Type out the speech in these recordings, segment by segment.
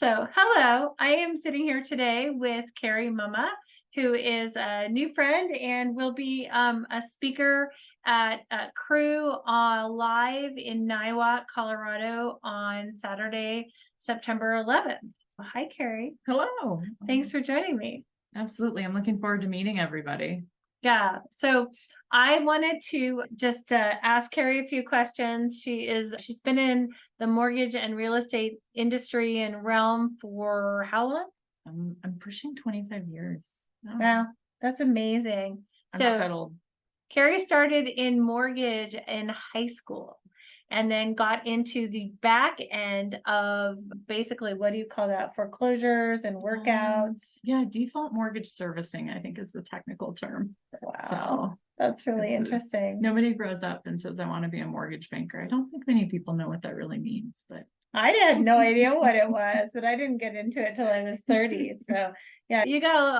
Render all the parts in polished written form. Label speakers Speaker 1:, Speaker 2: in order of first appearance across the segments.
Speaker 1: So, hello, I am sitting here today with Carrie Mumma, who is a new friend and will be a speaker at Crew Live in Niwot, Colorado on Saturday, September 11th. Well, hi, Carrie.
Speaker 2: Hello.
Speaker 1: Thanks for joining me.
Speaker 2: Absolutely. I'm looking forward to meeting everybody.
Speaker 1: Yeah. So I wanted to just ask Carrie a few questions. She's been in the mortgage and real estate industry and realm for how long?
Speaker 2: I'm pushing 25 years. Oh,
Speaker 1: Wow, that's amazing.
Speaker 2: I'm not that
Speaker 1: So
Speaker 2: old.
Speaker 1: Carrie started in mortgage in high school and then got into the back end of basically, what do you call that? Foreclosures and workouts.
Speaker 2: Yeah, default mortgage servicing, I think is the technical term.
Speaker 1: Wow,
Speaker 2: So
Speaker 1: that's really interesting.
Speaker 2: nobody grows up and says, I want to be a mortgage banker. I don't think many people know what that really means, but
Speaker 1: I had no idea what it was, but I didn't get into it till I was 30. So yeah,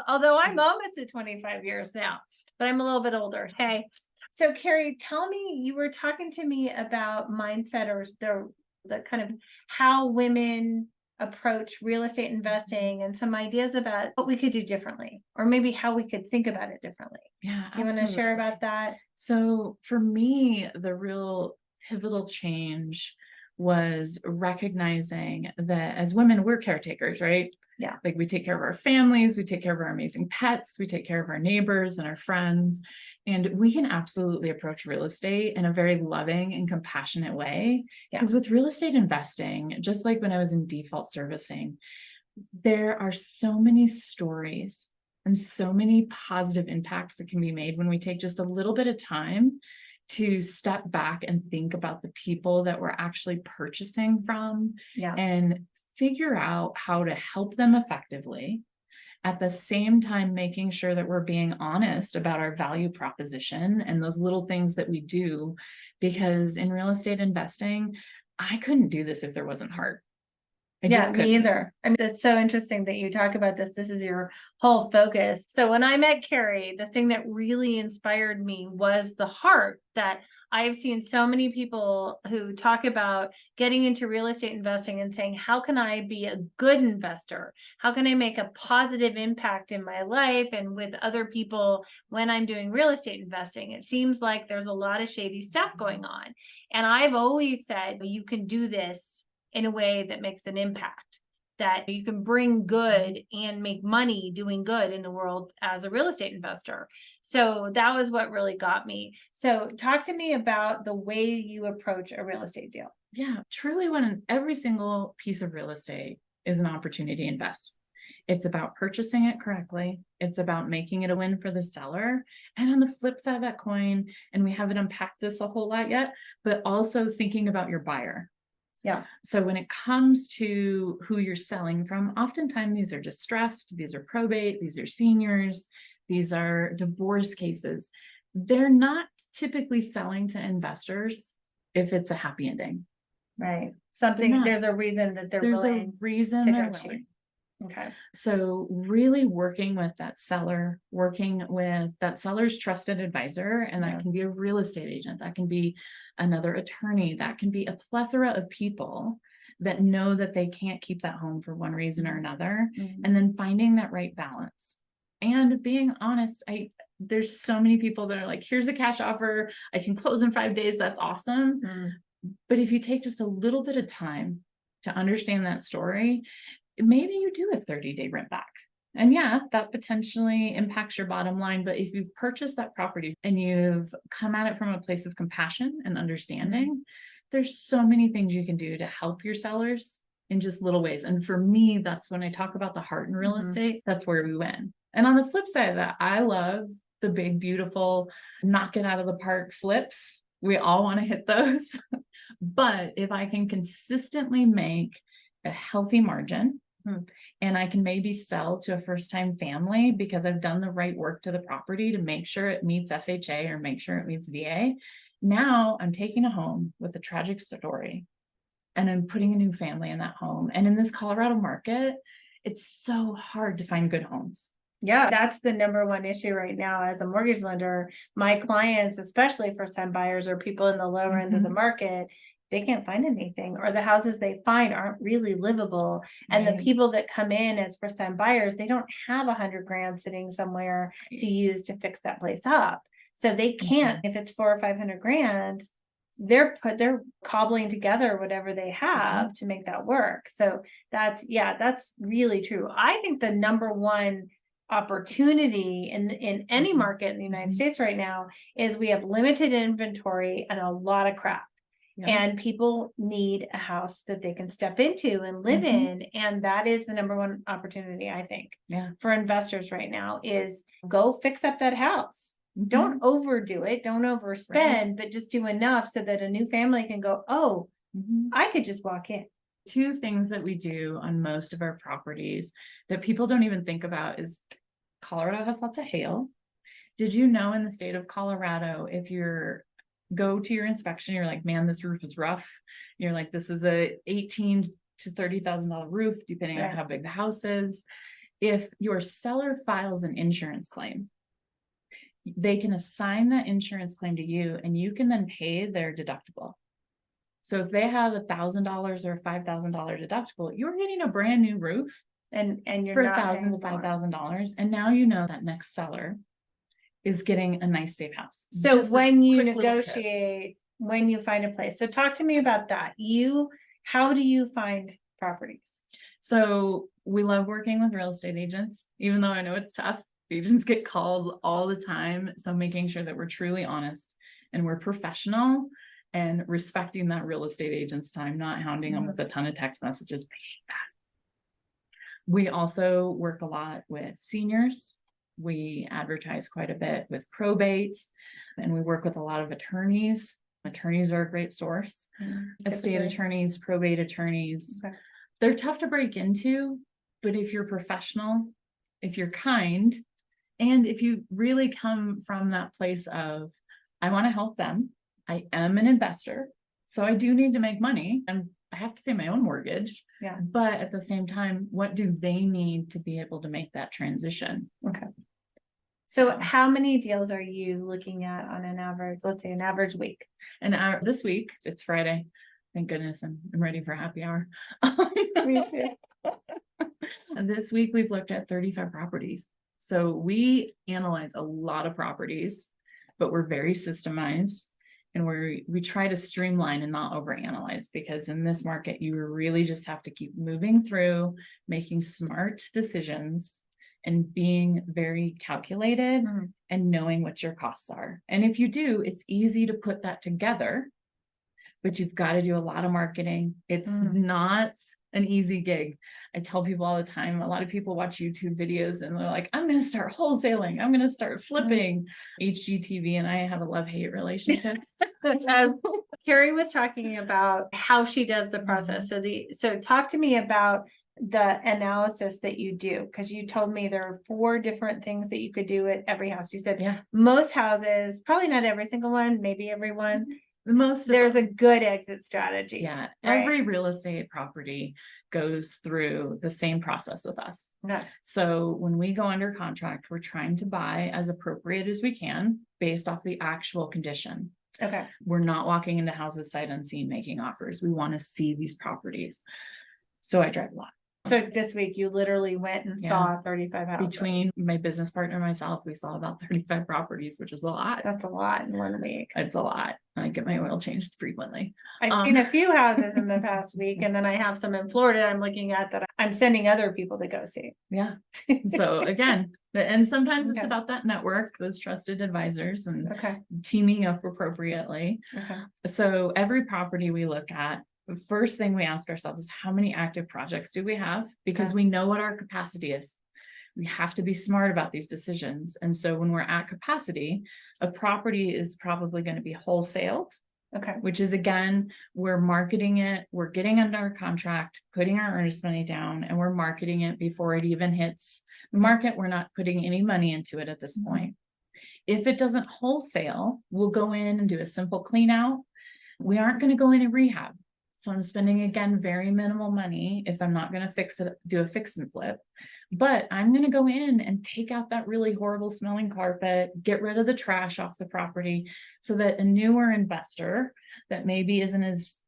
Speaker 1: although I'm almost at 25 years now, but I'm a little bit older. Okay. So Carrie, tell me, you were talking to me about mindset or the kind of how women approach real estate investing and some ideas about what we could do differently, or maybe how we could think about it differently.
Speaker 2: yeah,
Speaker 1: Do you want to share about that?
Speaker 2: So for me, the real pivotal change was recognizing that as women, we're caretakers, right?
Speaker 1: Yeah.
Speaker 2: Like we take care of our families, we take care of our amazing pets, we take care of our neighbors and our friends. And we can absolutely approach real estate in a very loving and compassionate way.
Speaker 1: Yeah.
Speaker 2: Because with real estate investing, just like when I was in default servicing, there are so many stories and so many positive impacts that can be made when we take just a little bit of time to step back and think about the people that we're actually purchasing from
Speaker 1: Yeah.
Speaker 2: and figure out how to help them effectively. At the same time, making sure that we're being honest about our value proposition and those little things that we do. Because in real estate investing, I couldn't do this if there wasn't heart. I
Speaker 1: Yeah,
Speaker 2: just
Speaker 1: me
Speaker 2: couldn't.
Speaker 1: either. I mean, it's so interesting that you talk about this. This is your whole focus. So when I met Carrie, the thing that really inspired me was the heart that I've seen so many people who talk about getting into real estate investing and saying, how can I be a good investor? How can I make a positive impact in my life and with other people when I'm doing real estate investing? It seems like there's a lot of shady stuff going on. And I've always said, you can do this in a way that makes an impact, that you can bring good and make money doing good in the world as a real estate investor. So that was what really got me. So talk to me about the way you approach a real estate deal.
Speaker 2: Yeah, truly, when every single piece of real estate is an opportunity to invest. It's about purchasing it correctly. It's about making it a win for the seller. And on the flip side of that coin, and we haven't unpacked this a whole lot yet, but also thinking about your buyer.
Speaker 1: Yeah.
Speaker 2: So when it comes to who you're selling from, oftentimes these are distressed, these are probate, these are seniors, these are divorce cases. They're not typically selling to investors if it's a happy ending.
Speaker 1: Right. There's a reason that
Speaker 2: There's a reason they're
Speaker 1: cheap.
Speaker 2: willing.
Speaker 1: Okay.
Speaker 2: So really working with that seller, working with that seller's trusted advisor, and that can be a real estate agent, that can be another attorney, that can be a plethora of people that know that they can't keep that home for one reason or another, and then finding that right balance. And being honest, there's so many people that are like, here's a cash offer, I can close in 5 days, that's awesome. But if you take just a little bit of time to understand that story, maybe you do a 30-day rent back. And yeah, that potentially impacts your bottom line. But if you've purchased that property and you've come at it from a place of compassion and understanding, there's so many things you can do to help your sellers in just little ways. And for me, that's when I talk about the heart in real estate, that's where we win. And on the flip side of that, I love the big, beautiful, knock it out of the park flips. We all want to hit those. But if I can consistently make a healthy margin, and I can maybe sell to a first-time family because I've done the right work to the property to make sure it meets FHA or make sure it meets VA. Now I'm taking a home with a tragic story and I'm putting a new family in that home. And in this Colorado market, it's so hard to find good homes.
Speaker 1: Yeah, that's the number one issue right now as a mortgage lender. My clients, especially first time buyers or people in the lower end of the market, they can't find anything, or the houses they find aren't really livable. And the
Speaker 2: Right.
Speaker 1: people that come in as first time buyers, they don't have 100 grand sitting somewhere to use to fix that place up. So they can't, if it's 400 or 500 grand, they're cobbling together whatever they have to make that work. So that's really true. I think the number one opportunity in any market in the United States right now is we have limited inventory and a lot of crap. And people need a house that they can step into and live in. And that is the number one opportunity, I think, for investors right now, is go fix up that house. Don't overdo it. Don't overspend, but just do enough so that a new family can go, oh, I could just walk in.
Speaker 2: Two things that we do on most of our properties that people don't even think about is Colorado has lots of hail. Did you know in the state of Colorado, if you're go to your inspection, you're like, man, this roof is rough. You're like, this is a $18,000 to $30,000 roof, depending on how big the house is. If your seller files an insurance claim, they can assign that insurance claim to you, and you can then pay their deductible. So if they have $1,000 or $5,000 deductible, you're getting a brand new roof
Speaker 1: and you're
Speaker 2: for
Speaker 1: not
Speaker 2: $1,000 to $5,000. And now you know that next seller is getting a nice safe house.
Speaker 1: So
Speaker 2: Just a
Speaker 1: when you
Speaker 2: quick little tip.
Speaker 1: negotiate, when you find a place, so talk to me about that. How do you find properties?
Speaker 2: So we love working with real estate agents, even though I know it's tough. Agents get called all the time. So making sure that we're truly honest and we're professional and respecting that real estate agent's time, not hounding them with a ton of text messages. We also work a lot with seniors. We advertise quite a bit with probate, and we work with a lot of attorneys. Attorneys are a great source. Estate attorneys, probate attorneys. They're tough to break into, but if you're professional, if you're kind, and if you really come from that place of, I want to help them. I am an investor, so I do need to make money, and I have to pay my own mortgage. But at the same time, what do they need to be able to make that transition?
Speaker 1: So how many deals are you looking at on an average, let's say an average week?
Speaker 2: And this week, it's Friday. Thank goodness I'm ready for happy hour.
Speaker 1: Me too.
Speaker 2: This week, we've looked at 35 properties. So we analyze a lot of properties, but we're very systemized. And we try to streamline and not overanalyze, because in this market, you really just have to keep moving through, making smart decisions and being very calculated and knowing what your costs are. And if you do, it's easy to put that together, but you've got to do a lot of marketing. It's not an easy gig. I tell people all the time, a lot of people watch YouTube videos and they're like, I'm going to start wholesaling. I'm going to start flipping. HGTV and I have a love-hate relationship.
Speaker 1: Carrie was talking about how she does the process. So talk to me about the analysis that you do, because you told me there are 4 different things that you could do at every house. You said most houses, probably not every single one, maybe every one. There's a good exit strategy.
Speaker 2: Every real estate property goes through the same process with us. So when we go under contract, we're trying to buy as appropriate as we can based off the actual condition. We're not walking into houses sight unseen making offers. We want to see these properties. So I drive a lot.
Speaker 1: So this week you literally went and saw 35 houses.
Speaker 2: Between my business partner and myself, we saw about 35 properties, which is a lot.
Speaker 1: That's a lot in 1 week.
Speaker 2: It's a lot. I get my oil changed frequently.
Speaker 1: I've seen a few houses in the past week, and then I have some in Florida I'm looking at that I'm sending other people to go see.
Speaker 2: So again, and sometimes it's about that network, those trusted advisors, and teaming up appropriately. So every property we look at, the first thing we ask ourselves is, how many active projects do we have? Because we know what our capacity is. We have to be smart about these decisions. And so when we're at capacity, a property is probably going to be wholesaled. Which is, again, we're marketing it, we're getting under contract, putting our earnest money down, and we're marketing it before it even hits the market. We're not putting any money into it at this point. If it doesn't wholesale, we'll go in and do a simple clean out. We aren't going to go in and rehab. So I'm spending, again, very minimal money if I'm not going to fix it, do a fix and flip. But I'm going to go in and take out that really horrible smelling carpet, get rid of the trash off the property, so that a newer investor that maybe isn't as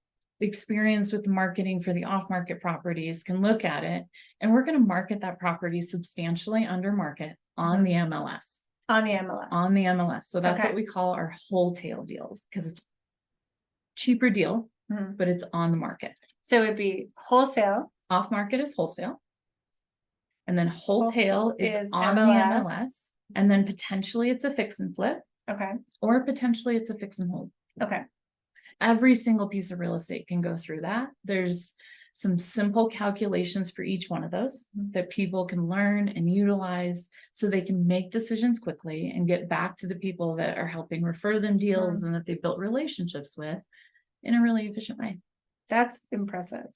Speaker 2: experience with marketing for the off-market properties can look at it, and we're going to market that property substantially under market on the MLS.
Speaker 1: On the MLS.
Speaker 2: On the MLS. So that's
Speaker 1: Okay.
Speaker 2: what we call our wholesale deals, because it's cheaper deal, but it's on the market.
Speaker 1: So it'd be wholesale.
Speaker 2: Off market is wholesale. And then wholesale is on the MLS. And then potentially it's a fix and flip.
Speaker 1: Okay.
Speaker 2: Or potentially it's a fix and hold.
Speaker 1: Okay.
Speaker 2: Every single piece of real estate can go through that. There's some simple calculations for each one of those that people can learn and utilize so they can make decisions quickly and get back to the people that are helping refer them deals and that they built relationships with in a really efficient way.
Speaker 1: That's impressive.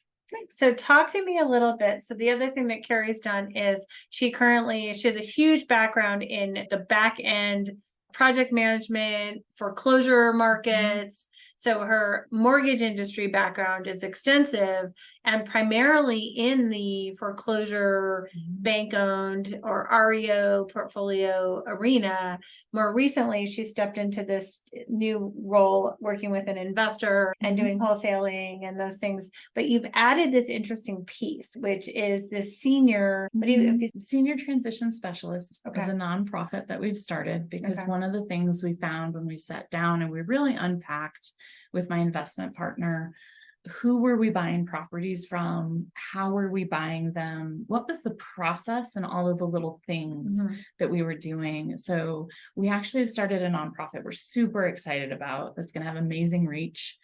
Speaker 1: So talk to me a little bit. So the other thing that Carrie's done is she has a huge background in the back end project management, foreclosure markets. So her mortgage industry background is extensive and primarily in the foreclosure, bank owned or REO portfolio arena. More recently, she stepped into this new role working with an investor and doing wholesaling and those things. But you've added this interesting piece, which is this senior,
Speaker 2: senior transition specialist is a nonprofit that we've started because one of the things we found when we sat down and we really unpacked with my investment partner, who were we buying properties from? How were we buying them? What was the process and all of the little things that we were doing? So we actually have started a nonprofit we're super excited about that's going to have amazing reach.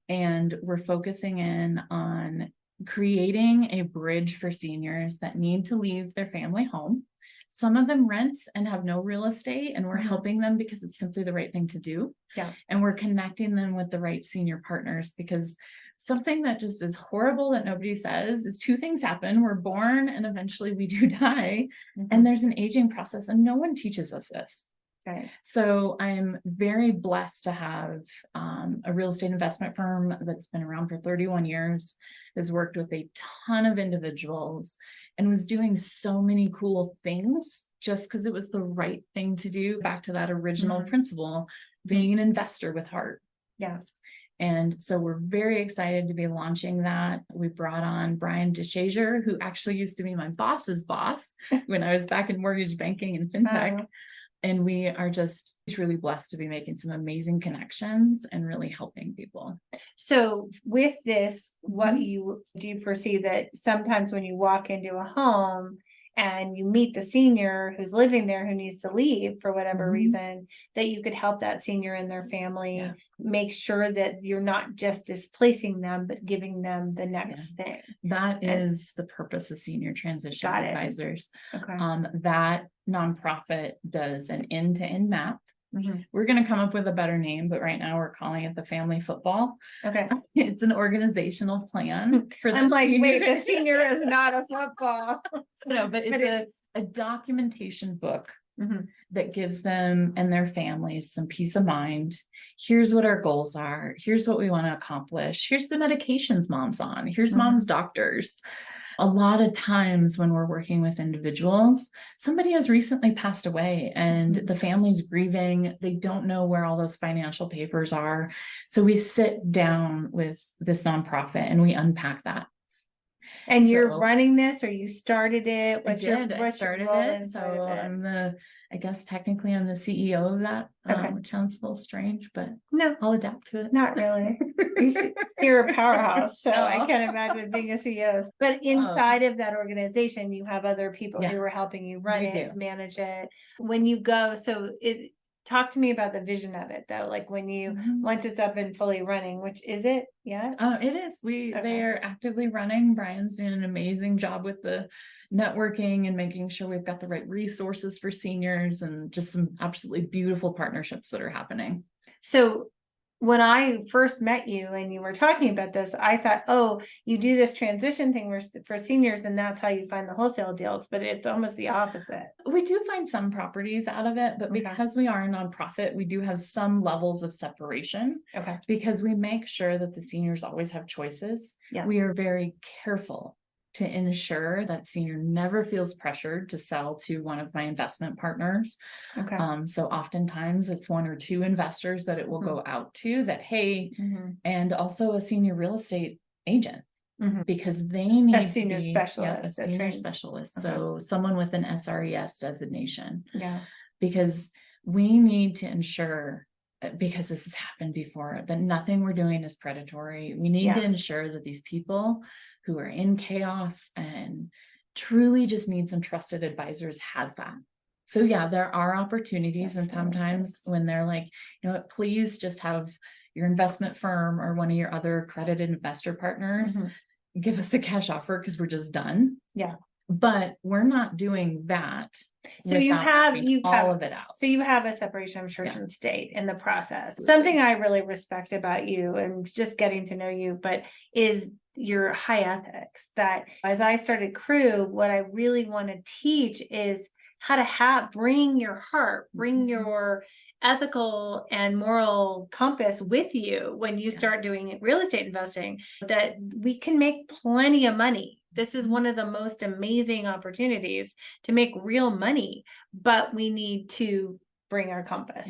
Speaker 2: And we're focusing in on creating a bridge for seniors that need to leave their family home. Some of them rent and have no real estate, and we're helping them because it's simply the right thing to do.
Speaker 1: Yeah.
Speaker 2: And we're connecting them with the right senior partners, because something that just is horrible that nobody says is two things happen. We're born and eventually we do die. And there's an aging process, and no one teaches us this.
Speaker 1: Right.
Speaker 2: So I'm very blessed to have a real estate investment firm that's been around for 31 years, has worked with a ton of individuals, and was doing so many cool things just because it was the right thing to do. Back to that original principle, being an investor with heart.
Speaker 1: Yeah.
Speaker 2: And so we're very excited to be launching that. We brought on Brian DeShazier, who actually used to be my boss's boss when I was back in mortgage banking and fintech. And we are just really blessed to be making some amazing connections and really helping people.
Speaker 1: So with this, what do you foresee that sometimes when you walk into a home and you meet the senior who's living there who needs to leave for whatever reason, that you could help that senior and their family make sure that you're not just displacing them, but giving them the next thing.
Speaker 2: That is the purpose of Senior Transitions Advisors.
Speaker 1: Okay.
Speaker 2: That nonprofit does an end-to-end map. We're going to come up with a better name, but right now we're calling it the Family Football.
Speaker 1: Okay.
Speaker 2: It's an organizational plan for the
Speaker 1: I'm like, wait, the senior is not a football.
Speaker 2: No, but it's a documentation book that gives them and their families some peace of mind. Here's what our goals are. Here's what we want to accomplish. Here's the medications mom's on. Here's mom's doctors. A lot of times when we're working with individuals, somebody has recently passed away and the family's grieving. They don't know where all those financial papers are. So we sit down with this nonprofit and we unpack that.
Speaker 1: And you're running this, or you started it?
Speaker 2: I started it. So I guess technically I'm the CEO of that, which sounds a little strange, but
Speaker 1: no,
Speaker 2: I'll adapt to it.
Speaker 1: Not really. You're a powerhouse, so I can't imagine being a CEO. But inside of that organization, you have other people who are helping you run it, manage it. When you go, talk to me about the vision of it, though. Like when you once it's up and fully running, which is it? Yeah.
Speaker 2: It is. They are actively running. Brian's doing an amazing job with the networking and making sure we've got the right resources for seniors, and just some absolutely beautiful partnerships that are happening.
Speaker 1: So when I first met you and you were talking about this, I thought, oh, you do this transition thing for seniors and that's how you find the wholesale deals, but it's almost the opposite.
Speaker 2: We do find some properties out of it, but because we are a nonprofit, we do have some levels of separation. Because we make sure that the seniors always have choices. We are very careful to ensure that senior never feels pressured to sell to one of my investment partners.
Speaker 1: Okay.
Speaker 2: So oftentimes it's one or two investors that it will go out to that, hey, and also a senior real estate agent, because they need
Speaker 1: A senior
Speaker 2: to be
Speaker 1: specialist,
Speaker 2: a
Speaker 1: that's
Speaker 2: senior
Speaker 1: trained.
Speaker 2: specialist. So someone with an SRES designation,
Speaker 1: Yeah.
Speaker 2: because we need to ensure, because this has happened before, that nothing we're doing is predatory. We need to ensure that these people who are in chaos and truly just need some trusted advisors has that. So yeah, there are opportunities, and sometimes when they're like, you know what, please just have your investment firm or one of your other accredited investor partners give us a cash offer because we're just done.
Speaker 1: Yeah.
Speaker 2: But we're not doing that.
Speaker 1: So you have
Speaker 2: all of it out.
Speaker 1: So you have a separation of church and state in the process. Something I really respect about you, and just getting to know you, but is your high ethics. That as I started Crew, what I really want to teach is how to bring your heart, bring your ethical and moral compass with you when you start doing real estate investing, that we can make plenty of money. This is one of the most amazing opportunities to make real money, but we need to bring our compass.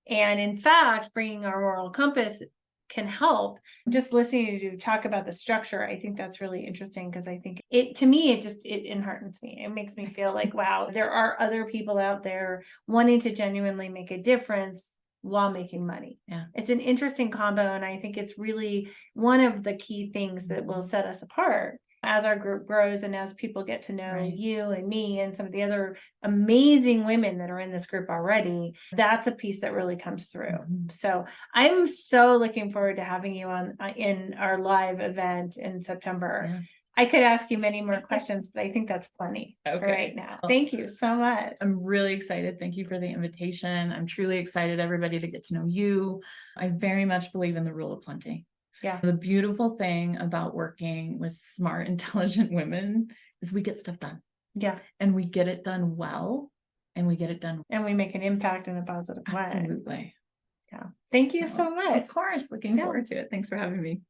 Speaker 1: And in fact, bringing our moral compass can help. Just listening to you talk about the structure, I think that's really interesting, because I think to me, it enheartens me. It makes me feel like, wow, there are other people out there wanting to genuinely make a difference while making money. It's an interesting combo, and I think it's really one of the key things that will set us apart as our group grows, and as people get to know you and me and some of the other amazing women that are in this group already. That's a piece that really comes through. So I'm so looking forward to having you on in our live event in September. I could ask you many more questions, but I think that's plenty right now. Thank you so much.
Speaker 2: I'm really excited. Thank you for the invitation. I'm truly excited, everybody, to get to know you. I very much believe in the rule of plenty. The beautiful thing about working with smart, intelligent women is we get stuff done. And we get it done well, and we get it done.
Speaker 1: And we make an impact in a positive way.
Speaker 2: Absolutely.
Speaker 1: Thank you so much.
Speaker 2: Of course. Looking forward to it. Thanks for having me.